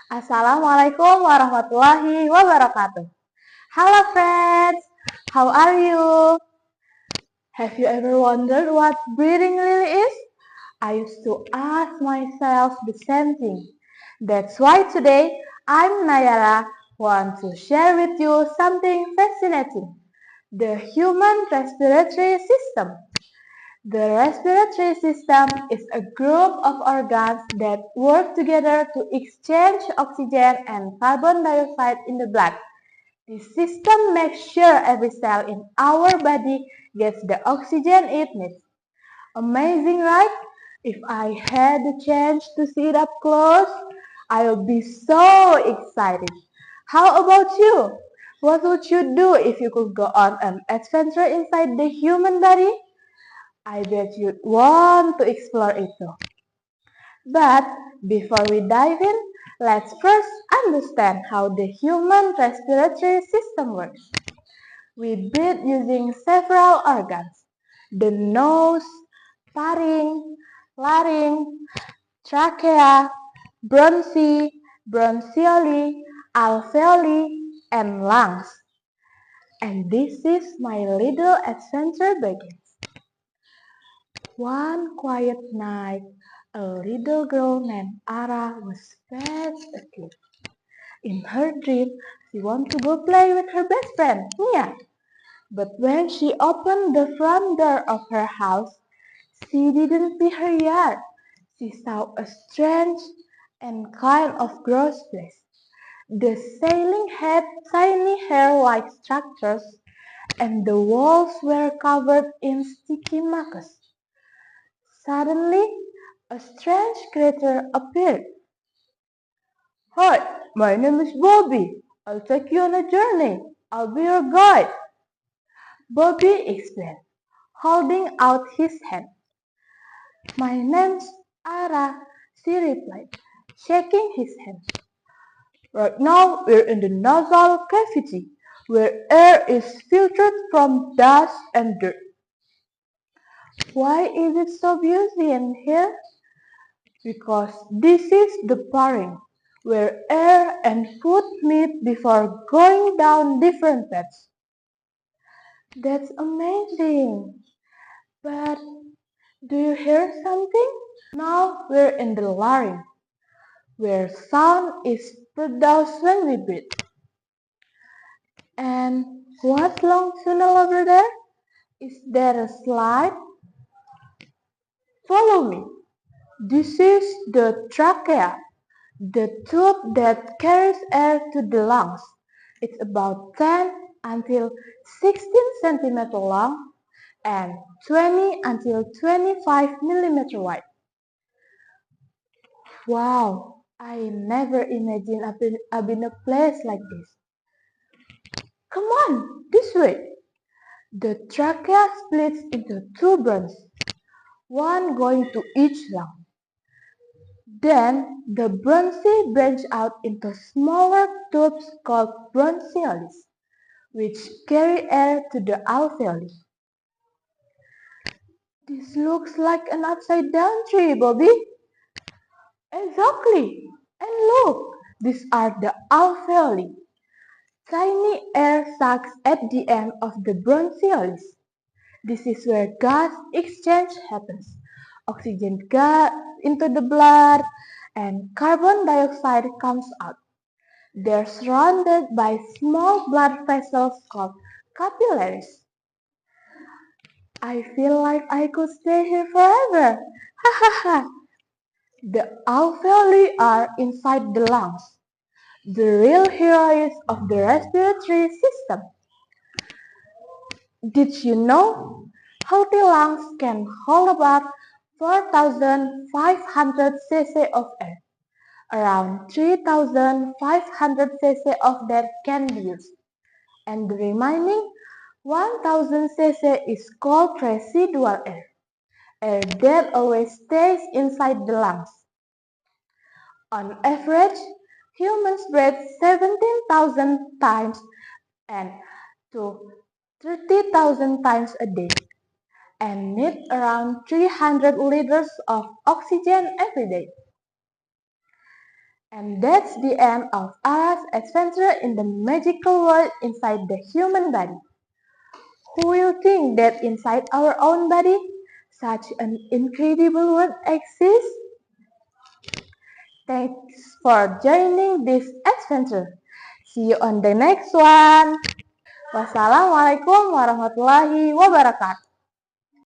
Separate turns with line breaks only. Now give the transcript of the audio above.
Assalamualaikum warahmatullahi wabarakatuh. Hello friends, how are you? Have you ever wondered what breathing really is? I used to ask myself the same thing. That's why today I'm Nayara, want to share with you something fascinating. The human respiratory system. The respiratory system is a group of organs that work together to exchange oxygen and carbon dioxide in the blood. This system makes sure every cell in our body gets the oxygen it needs. Amazing, right? If I had the chance to see it up close, I would be so excited. How about you? What would you do if you could go on an adventure inside the human body? I bet you'd want to explore it too. But before we dive in, let's first understand how the human respiratory system works. We breathe using several organs: the nose, larynx, trachea, bronchioli, alveoli, and lungs. And this is my little adventure begins. One quiet night, a little girl named Ara was fast asleep. In her dream, she wanted to go play with her best friend, Mia. But when she opened the front door of her house, she didn't see her yard. She saw a strange and kind of gross place. The ceiling had tiny hair-like structures, and the walls were covered in sticky mucus. Suddenly, a strange creature appeared. Hi, my name is Bobby. I'll take you on a journey. I'll be your guide. Bobby explained, holding out his hand. My name's Ara, she replied, shaking his hand. Right now, we're in the nasal cavity, where air is filtered from dust and dirt. Why is it so busy in here? Because this is the pharynx, where air and food meet before going down different paths. That's amazing. But do you hear something? Now we're in the larynx, where sound is produced when we breathe. And what's long tunnel over there? Is there a slide? Follow me. This is the trachea, the tube that carries air to the lungs. It's about 10 until 16 centimeter long and 20 until 25 millimeter wide. Wow, I never imagined I've been a place like this. Come on, this way. The trachea splits into two branches, one going to each lung. Then the bronchi branch out into smaller tubes called bronchioles, which carry air to the alveoli. This looks like an upside down tree, Bobby. Exactly. And look, these are the alveoli, tiny air sacs at the end of the bronchioles. This is where gas exchange happens. Oxygen goes into the blood and carbon dioxide comes out. They're surrounded by small blood vessels called capillaries. I feel like I could stay here forever. Ha ha ha. The alveoli are inside the lungs, the real heroes of the respiratory system. Did you know healthy lungs can hold about 4,500 cc of air? Around 3,500 cc of that can be used, and the remaining 1,000 cc is called residual air that always stays inside the lungs. On average, humans breathe 17,000 times and to 30,000 times a day and need around 300 liters of oxygen every day. And that's the end of our adventure in the magical world inside the human body. Who will think that inside our own body, such an incredible world exists? Thanks for joining this adventure. See you on the next one. Wassalamualaikum warahmatullahi wabarakatuh.